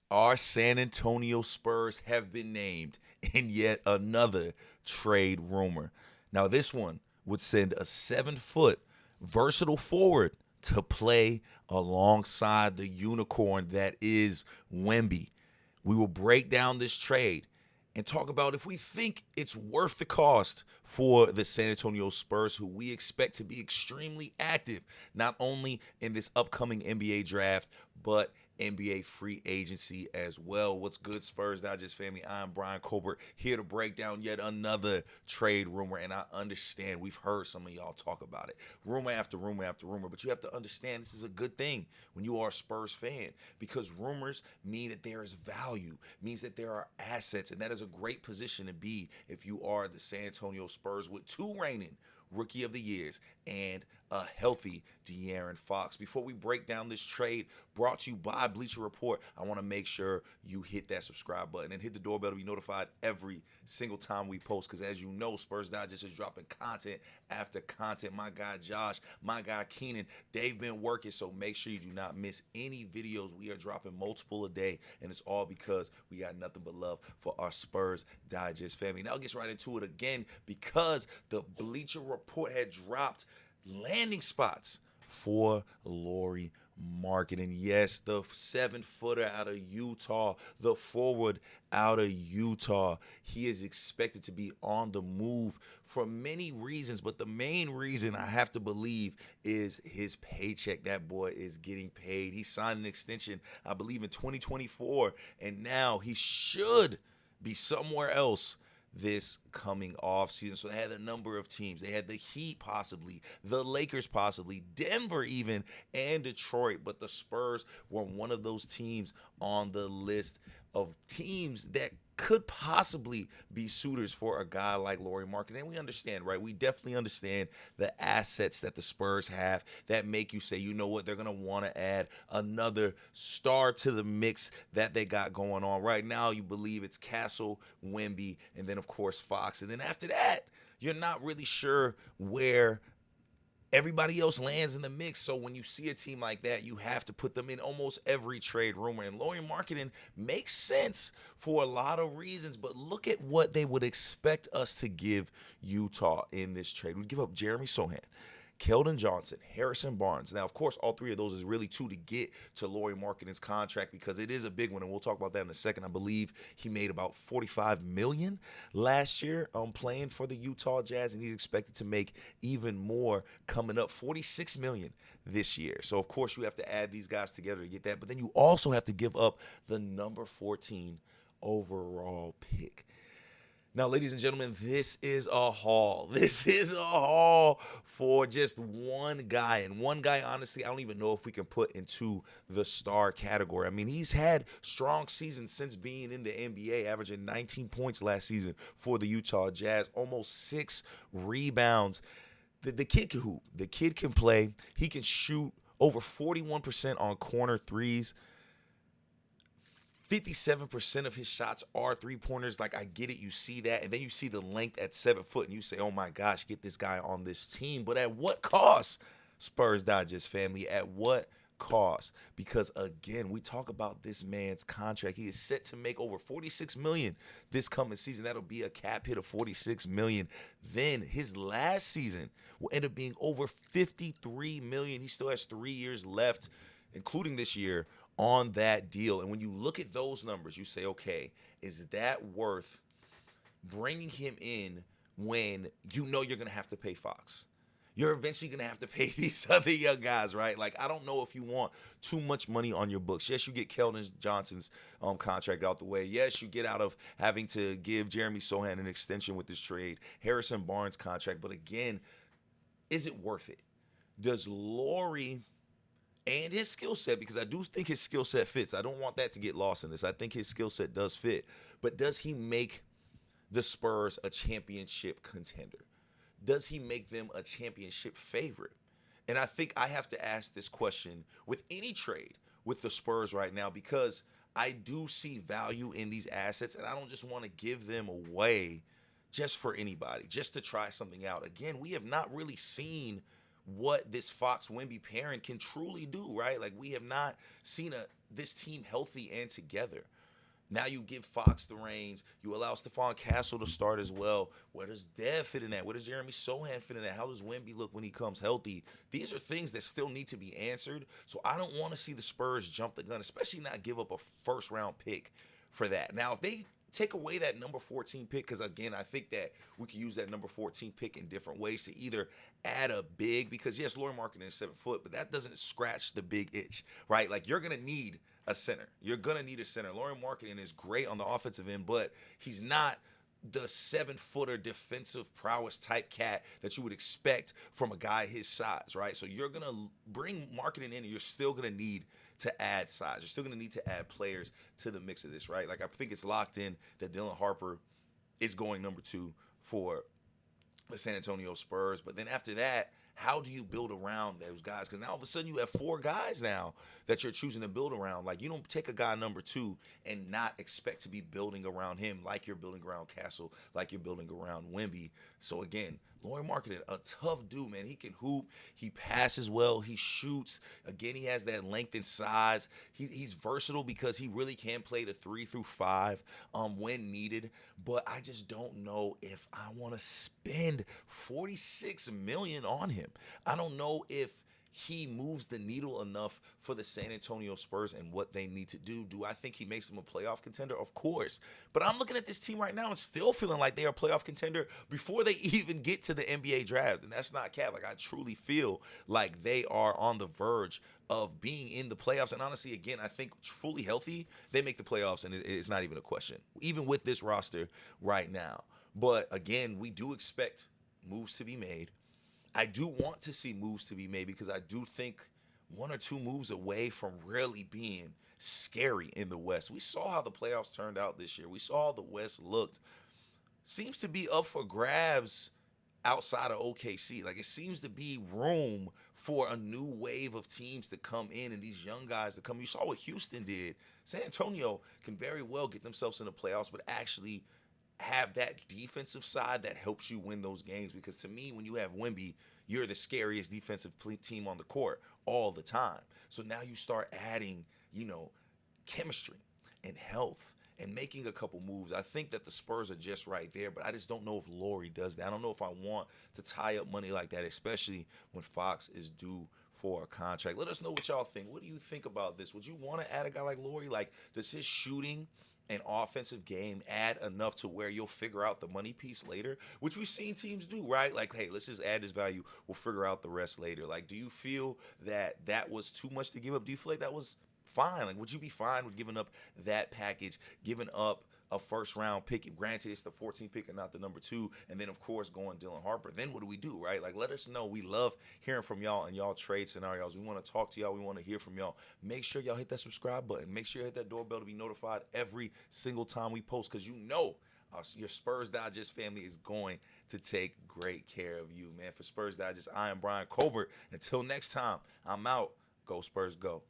Our San Antonio Spurs have been named in yet another trade rumor. Now, this one would send a 7-foot versatile forward to play alongside the unicorn that is Wemby. We will break down this trade and talk about if we think it's worth the cost for the San Antonio Spurs, who we expect to be extremely active, not only in this upcoming NBA draft, but NBA free agency as well. What's good, Spurs Digest family? I'm Bryan Colbert, here to break down yet another trade rumor. And I understand we've heard some of y'all talk about it. Rumor after rumor after rumor. But you have to understand this is a good thing when you are a Spurs fan, because rumors mean that there is value, means that there are assets. And that is a great position to be if you are the San Antonio Spurs with two reigning Rookie of the Years and a healthy De'Aaron Fox. Before we break down this trade brought to you by Bleacher Report, I want to make sure you hit that subscribe button and hit the doorbell to be notified every single time we post, because as you know, Spurs Digest is dropping content after content. My guy Josh, my guy Keenan, they've been working, so make sure you do not miss any videos. We are dropping multiple a day, and it's all because we got nothing but love for our Spurs Digest family. Now, get right into it again, because the Bleacher Report had dropped landing spots for Lauri Markkanen. Yes, the 7-footer out of Utah, the forward out of Utah. He is expected to be on the move for many reasons, but the main reason I have to believe is his paycheck. That boy is getting paid. He signed an extension, I believe, in 2024, and now he should be somewhere else this coming off season. So they had a number of teams. They had the Heat possibly, the Lakers possibly, Denver even, and Detroit. But the Spurs were one of those teams on the list of teams that could possibly be suitors for a guy like Lauri Markkanen. And we understand, right? We definitely understand the assets that the Spurs have that make you say, you know what, they're going to want to add another star to the mix that they got going on. Right now, you believe it's Castle, Wemby, and then, of course, Fox. And then after that, you're not really sure where everybody else lands in the mix. So when you see a team like that, you have to put them in almost every trade rumor. And Lauri Markkanen makes sense for a lot of reasons, but look at what they would expect us to give Utah in this trade. We'd give up Jeremy Sochan, Keldon Johnson, Harrison Barnes. Now, of course, all three of those is really two to get to Lauri Markkanen's contract, because it is a big one, and we'll talk about that in a second. I believe he made about $45 million last year playing for the Utah Jazz, and he's expected to make even more coming up, $46 million this year. So, of course, you have to add these guys together to get that, but then you also have to give up the number 14 overall pick. Now, ladies and gentlemen, this is a haul. This is a haul for just one guy. And one guy, honestly, I don't even know if we can put into the star category. I mean, he's had strong seasons since being in the NBA, averaging 19 points last season for the Utah Jazz, almost 6 rebounds. The kid can hoop. The kid can play. He can shoot over 41% on corner threes. 57% of his shots are three-pointers. Like, I get it. You see that. And then you see the length at 7 foot, and you say, oh, my gosh, get this guy on this team. But at what cost, Spurs Digest family? At what cost? Because, again, we talk about this man's contract. He is set to make over $46 million this coming season. That'll be a cap hit of $46 million. Then his last season will end up being over $53 million. He still has 3 years left, including this year, on that deal. And when you look at those numbers, you say, okay, is that worth bringing him in when you know you're going to have to pay Fox? You're eventually going to have to pay these other young guys, right? Like, I don't know if you want too much money on your books. Yes, you get Keldon Johnson's contract out the way. Yes, you get out of having to give Jeremy Sochan an extension with this trade, Harrison Barnes' contract. But again, is it worth it? Does Lauri and his skill set, because I do think his skill set fits. I don't want that to get lost in this. I think his skill set does fit. But does he make the Spurs a championship contender? Does he make them a championship favorite? And I think I have to ask this question with any trade with the Spurs right now, because I do see value in these assets, and I don't just want to give them away just for anybody, just to try something out. Again, we have not really seen what this Fox Wemby pairing can truly do, right? Like, we have not seen this team healthy and together. Now you give Fox the reins. You allow Stephon Castle to start as well. Where does Dev fit in that? Where does Jeremy Sochan fit in that? How does Wemby look when he comes healthy? These are things that still need to be answered. So I don't want to see the Spurs jump the gun, especially not give up a first-round pick for that. Now, if they take away that number 14 pick, because again, I think that we can use that number 14 pick in different ways to either add a big, because yes, Lauri Markkanen is 7 foot, but that doesn't scratch the big itch, right? Like, you're going to need a center. You're going to need a center. Lauri Markkanen is great on the offensive end, but he's not the 7-footer defensive prowess type cat that you would expect from a guy his size, right? So you're going to bring Markkanen in, and you're still going to need to add size. You're still going to need to add players to the mix of this, right? Like, I think it's locked in that Dylan Harper is going number 2 for the San Antonio Spurs. But then after that, how do you build around those guys? Because now all of a sudden you have 4 guys now that you're choosing to build around. Like, you don't take a guy number 2 and not expect to be building around him like you're building around Castle, like you're building around Wemby. So again, Lauri Markkanen, a tough dude, man. He can hoop. He passes well. He shoots. Again, he has that length and size. He's versatile because he really can play the 3 through 5 when needed. But I just don't know if I want to spend $46 million on him. I don't know if he moves the needle enough for the San Antonio Spurs and what they need to do. Do I think he makes them a playoff contender? Of course. But I'm looking at this team right now and still feeling like they are a playoff contender before they even get to the NBA draft. And that's not cap. Like, I truly feel like they are on the verge of being in the playoffs. And honestly, again, I think fully healthy, they make the playoffs, and it's not even a question, even with this roster right now. But again, we do expect moves to be made. I do want to see moves to be made because I do think 1 or 2 moves away from really being scary in the West. We saw how the playoffs turned out this year. We saw how the West looked. Seems to be up for grabs outside of OKC. Like, it seems to be room for a new wave of teams to come in and these young guys to come. You saw what Houston did. San Antonio can very well get themselves in the playoffs, but actually have that defensive side that helps you win those games. Because to me, when you have Wemby, you're the scariest defensive team on the court all the time. So now you start adding, chemistry and health and making a couple moves. I think that the Spurs are just right there, but I just don't know if Lauri does that. I don't know if I want to tie up money like that, especially when Fox is due for a contract. Let us know what y'all think. What do you think about this? Would you want to add a guy like Lauri? Like, does his shooting an offensive game add enough to where you'll figure out the money piece later, which we've seen teams do, right? Like, hey, let's just add this value. We'll figure out the rest later. Like, do you feel that that was too much to give up? Do you feel like that was fine? Like, would you be fine with giving up that package, giving up a first-round pick? Granted, it's the 14th pick and not the number 2. And then, of course, going Dylan Harper. Then what do we do, right? Like, let us know. We love hearing from y'all and y'all trade scenarios. We want to talk to y'all. We want to hear from y'all. Make sure y'all hit that subscribe button. Make sure you hit that doorbell to be notified every single time we post, because your Spurs Digest family is going to take great care of you, man. For Spurs Digest, I am Bryan Colbert. Until next time, I'm out. Go Spurs, go.